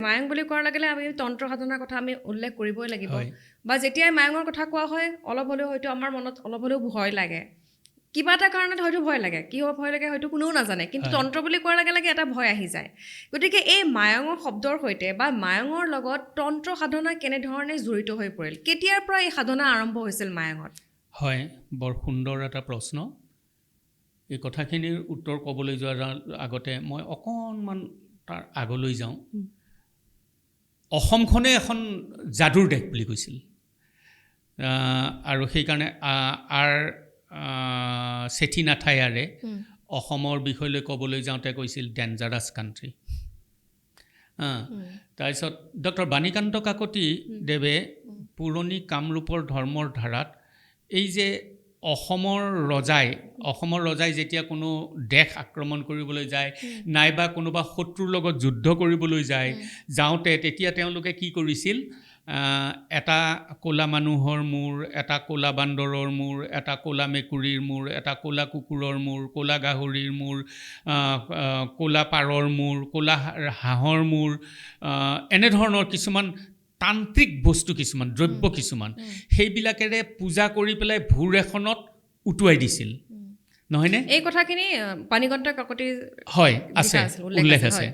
মায়ং বুলি কোৱাৰ লগে আমি তন্ত্ৰ সাধনাৰ কথা আমি উল্লেখ কৰিবই লাগিব হয় বা যেতিয়াই মায়ঙৰ কথা কোৱা হয় অলপ হ'লেও হয়তো আমাৰ মনত অলপ হ'লেও ভয় লাগে কিবা এটা কাৰণত হয়তো ভয় লাগে কি হ'ব ভয় লাগে হয়তো কোনেও নাজানে কিন্তু হয় তন্ত্ৰ বুলি কোৱাৰ লগে লগে এটা ভয় আহি যায় গতিকে এই মায়ঙৰ শব্দৰ সৈতে বা মায়ঙৰ লগত তন্ত্ৰ সাধনা কেনেধৰণে জড়িত হৈ পৰিল কেতিয়াৰ পৰা এই সাধনা আৰম্ভ হৈছিল মায়ঙত হয় বৰ সুন্দৰ এটা প্ৰশ্ন এই কথাখিনিৰ উত্তৰ ক'বলৈ যোৱাৰ আগতে মই অকণমান তাৰ আগলৈ যাওঁ অসমখনে এখন যাদুৰ দেশ বুলি কৈছিল আৰু সেইকাৰণে চেঠিনাথায়াৰে অসমৰ বিষয়লৈ ক'বলৈ যাওঁতে কৈছিল ডেঞ্জাৰাছ কাণ্ট্ৰি তাৰপিছত ডক্টৰ বাণীকান্ত কাকতি দেৱে পুৰণি কামৰূপৰ ধৰ্মৰ ধাৰাত এই যে অসমৰ ৰজাই যেতিয়া কোনো দেশ আক্ৰমণ কৰিবলৈ যায় নাইবা কোনোবা শত্ৰুৰ লগত যুদ্ধ কৰিবলৈ যাওঁতে তেতিয়া তেওঁলোকে কি কৰিছিল এটা ক'লা মানুহৰ মূৰ এটা ক'লা বান্দৰৰ মূৰ এটা ক'লা মেকুৰীৰ মূৰ এটা ক'লা কুকুৰৰ মূৰ ক'লা গাহৰিৰ মূৰ ক'লা পাৰৰ মূৰ ক'লা হাঁহৰ মূৰ এনেধৰণৰ কিছুমান তান্ত্ৰিক বস্তু কিছুমান দ্ৰব্য কিছুমান সেইবিলাকেৰে পূজা কৰি পেলাই ভূৰ এখনত উটুৱাই দিছিল নহয়নে এই কথাখিনি বাণীকান্ত কাকতিৰ হয় আছে উল্লেখ আছে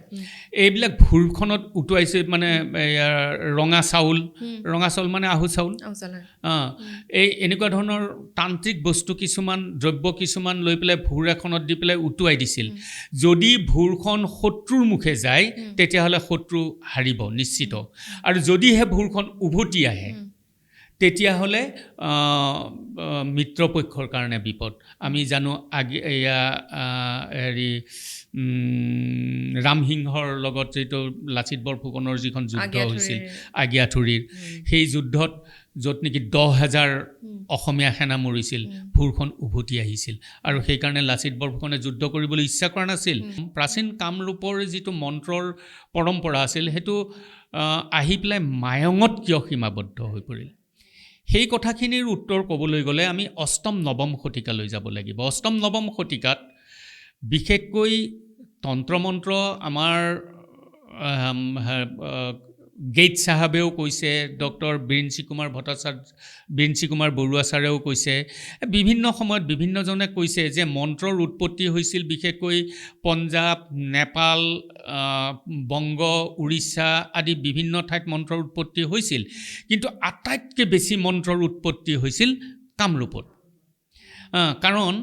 এইবিলাক ভূৰখনত উটুৱাইছে মানে ৰঙা চাউল মানে আহু চাউল এই এনেকুৱা ধৰণৰ তান্ত্ৰিক বস্তু কিছুমান দ্ৰব্য কিছুমান লৈ পেলাই ভূৰ এখনত দি পেলাই উটুৱাই দিছিল যদি ভূৰখন শত্ৰুৰ মুখে যায় তেতিয়াহ'লে শত্ৰু হাৰিব নিশ্চিত আৰু যদিহে ভূৰখন উভতি আহে তেতিয়াহ'লে মিত্ৰপক্ষৰ কাৰণে বিপদ আমি জানো ৰামসিংহৰ লগত যিটো লাচিত বৰফুকনৰ যিখন যুদ্ধ হৈছিল আগিয়াঠুৰিৰ সেই যুদ্ধত য'ত নেকি 10,000 অসমীয়া সেনা মৰিছিল ভূৰখন উভতি আহিছিল আৰু সেইকাৰণে লাচিত বৰফুকনে যুদ্ধ কৰিবলৈ ইচ্ছা কৰা নাছিল প্ৰাচীন কামৰূপৰ যিটো মন্ত্ৰৰ পৰম্পৰা আছিল সেইটো আহি পেলাই মায়ঙত কিয় সীমাবদ্ধ হৈ পৰিল সেই কথাখিনিৰ উত্তৰ ক'বলৈ গ'লে আমি অষ্টম নৱম শতিকালৈ যাব লাগিব অষ্টম নৱম শতিকাত বিশেষকৈ তন্ত্ৰমন্ত্ৰ আমাৰ গেইট চাহাবেও কৈছে ডক্টৰ বিৰিঞ্চি কুমাৰ বৰুৱা ছাৰেও কৈছে বিভিন্ন সময়ত বিভিন্নজনে কৈছে যে মন্ত্ৰৰ উৎপত্তি হৈছিল বিশেষকৈ পঞ্জাৱ নেপাল বংগ উৰিষ্যা আদি বিভিন্ন ঠাইত মন্ত্ৰৰ উৎপত্তি হৈছিল কিন্তু আটাইতকৈ বেছি মন্ত্ৰৰ উৎপত্তি হৈছিল কামৰূপত কাৰণ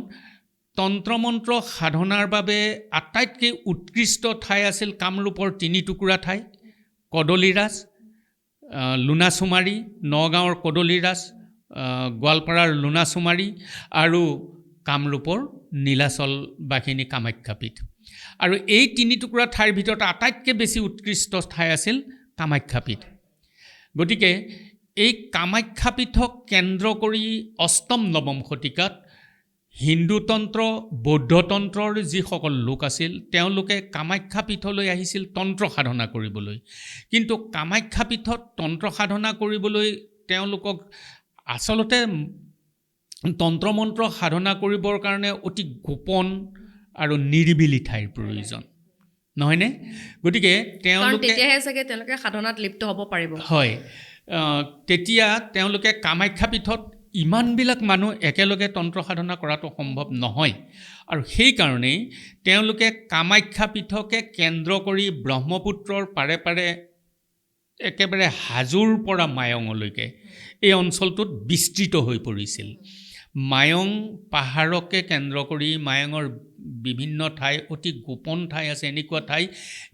তন্ত্ৰমন্ত্ৰ সাধনাৰ বাবে আটাইতকৈ উৎকৃষ্ট ঠাই আছিল কামৰূপৰ 3 টুকুৰা ঠাই কদলীৰাজ লুনাচুমাৰী নগাঁৱৰ কদলীৰাজ গোৱালপাৰাৰ লুনাচুমাৰী আৰু কামৰূপৰ নীলাচল বাঘিনী কামাখ্যাপীঠ আৰু এই 3 টুকুৰা ঠাইৰ ভিতৰত আটাইতকৈ বেছি উৎকৃষ্ট ঠাই আছিল কামাখ্যাপীঠ গতিকে এই কামাখ্যাপীঠক কেন্দ্ৰ কৰি অষ্টম নৱম শতিকাত হিন্দুতন্ত্ৰ বৌদ্ধতন্ত্ৰৰ যিসকল লোক আছিল তেওঁলোকে কামাখ্যাপীঠলৈ আহিছিল তন্ত্ৰ সাধনা কৰিবলৈ কিন্তু কামাখ্যাপীঠত তন্ত্ৰ সাধনা কৰিবলৈ তেওঁলোকক আচলতে তন্ত্ৰমন্ত্ৰ সাধনা কৰিবৰ কাৰণে অতি গোপন আৰু নিৰিবিলি ঠাইৰ প্ৰয়োজন নহয়নে গতিকে তেওঁলোকে সাধনাত লিপ্ত হ'ব পাৰিব হয় তেতিয়া তেওঁলোকে কামাখ্যাপীঠত ইমানবিলাক মানুহ একেলগে তন্ত্ৰ সাধনা কৰাটো সম্ভৱ নহয় আৰু সেইকাৰণেই তেওঁলোকে কামাখ্যাপীঠকে কেন্দ্ৰ কৰি ব্ৰহ্মপুত্ৰৰ পাৰে পাৰে একেবাৰে হাজোৰ পৰা মায়ঙলৈকে এই অঞ্চলটোত বিস্তৃত হৈ পৰিছিল মায়ং পাহাৰকে কেন্দ্ৰ কৰি মায়ঙৰ বিভিন্ন ঠাই অতি গোপন ঠাই আছে এনেকুৱা ঠাই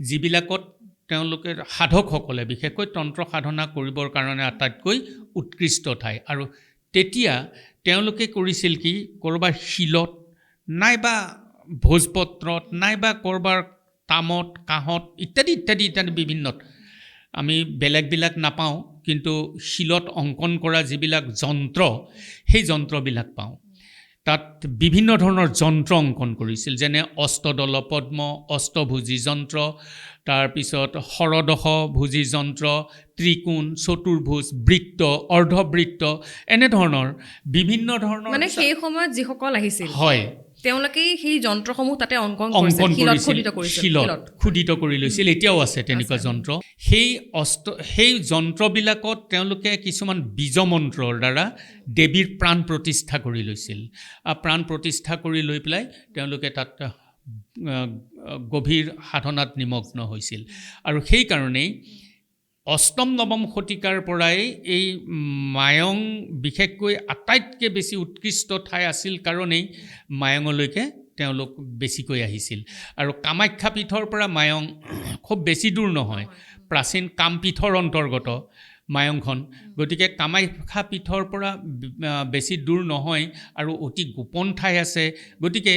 যিবিলাকত তেওঁলোকে সাধকসকলে বিশেষকৈ তন্ত্ৰ সাধনা কৰিবৰ কাৰণে আটাইতকৈ উৎকৃষ্ট ঠাই আৰু তেতিয়া তেওঁলোকে কৰিছিল কি কৰবাৰ শিলত নাইবা ভোজপত্ৰত নাইবা কৰবাৰ তামত কাঁহত ইত্যাদি বিভিন্নত আমি বেলেগবিলাক নাপাওঁ কিন্তু শিলত অংকন কৰা যিবিলাক যন্ত্ৰ সেই যন্ত্ৰবিলাক পাওঁ তাত বিভিন্ন ধৰণৰ যন্ত্ৰ অংকন কৰিছিল যেনে অষ্টদল পদ্ম অষ্টভুজী যন্ত্ৰ তাৰপিছত ষড়দশ ভুজী যন্ত্ৰ ত্ৰিকোণ চতুৰ্ভুজ বৃত্ত অৰ্ধবৃত্ত এনেধৰণৰ বিভিন্ন ধৰণৰ মানে সেই সময়ত যিসকল আহিছিল হয় তেওঁলোকেই সেই যন্ত্ৰসমূহ তাতে অংকন অংকন কৰিছিল, কৰিছিল, শিলত খোদিত কৰি লৈছিল, এতিয়াও আছে তেনেকুৱা যন্ত্ৰ। সেই যন্ত্ৰবিলাকত তেওঁলোকে কিছুমান বীজমন্ত্ৰৰ দ্বাৰা দেৱীৰ প্ৰাণ প্ৰতিষ্ঠা কৰি লৈছিল। প্ৰাণ প্ৰতিষ্ঠা কৰি লৈ পেলাই তেওঁলোকে তাত গভীৰ সাধনাত নিমগ্ন হৈছিল। আৰু সেইকাৰণেই অষ্টম নৱম শতিকাৰ পৰাই এই মায়ং বিশেষকৈ আটাইতকৈ বেছি উৎকৃষ্ট ঠাই আছিল কাৰণেই মায়ঙলৈকে তেওঁলোক বেছিকৈ আহিছিল। আৰু কামাখ্যা পীঠৰ পৰা মায়ং খুব বেছি দূৰ নহয়, প্ৰাচীন কামপীঠৰ অন্তৰ্গত মায়ংখন। গতিকে কামাখ্যা পীঠৰ পৰা বেছি দূৰ নহয় আৰু অতি গোপন ঠাই আছে। গতিকে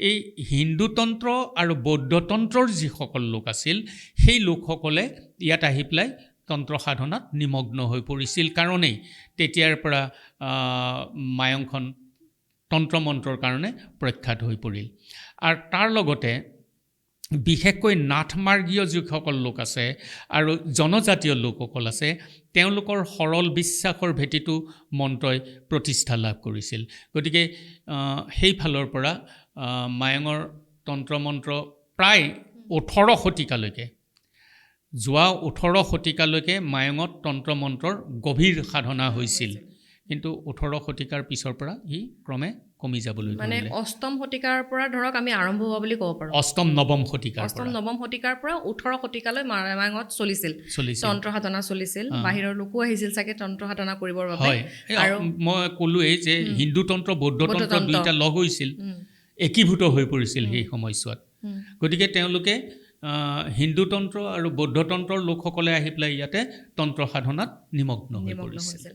এই হিন্দুতন্ত্ৰ আৰু বৌদ্ধতন্ত্ৰৰ যিসকল লোক আছিল, সেই লোকসকলে ইয়াত আহি পেলাই তন্ত্ৰ সাধনাত নিমগ্ন হৈ পৰিছিল কাৰণেই তেতিয়াৰ পৰা মায়ংখন তন্ত্ৰ মন্ত্ৰৰ কাৰণে প্ৰখ্যাত হৈ পৰিল। আৰু তাৰ লগতে বিশেষকৈ নাথমাৰ্গীয় যিসকল লোক আছে আৰু জনজাতীয় লোকসকল আছে, তেওঁলোকৰ সৰল বিশ্বাসৰ ভেটিটো মন্ত্ৰই প্ৰতিষ্ঠা লাভ কৰিছিল। গতিকে সেইফালৰ পৰা মায়ঙৰ তন্ত্ৰ মন্ত্ৰ প্ৰায় 18 শতিকালৈকে, যোৱা 18 শতিকালৈকে মায়ঙত তন্ত্ৰ মন্ত্ৰৰ গভীৰ সাধনা হৈছিল। কিন্তু 18 শতিকাৰ পিছৰ পৰা ই ক্ৰমে কমি যাবলৈ মানে ধৰিলে। অষ্টম শতিকাৰ পৰা ধৰক আমি আৰম্ভ হোৱা বুলি ক'ব পাৰোঁ। অষ্টম নৱম শতিকাৰ পৰা 18 শতিকালৈ মায়ঙত চলিছিল তন্ত্ৰ সাধনা চলিছিল। বাহিৰৰ লোকো আহিছিল চাগে তন্ত্ৰ সাধনা কৰিবৰ বাবে। হয়, আৰু মই ক'লোৱেই যে হিন্দু তন্ত্ৰ বৌদ্ধ তন্ত্ৰ দুইটা লগ হৈছিল, একীভূত হৈ পৰিছিল সেই সময়ছোৱাত। গতিকে তেওঁলোকে হিন্দু তন্ত্ৰ আৰু বৌদ্ধ তন্ত্ৰৰ লোকসকলে আহি পেলাই ইয়াতে তন্ত্ৰ সাধনাত নিমগ্ন হৈ পৰিছিল।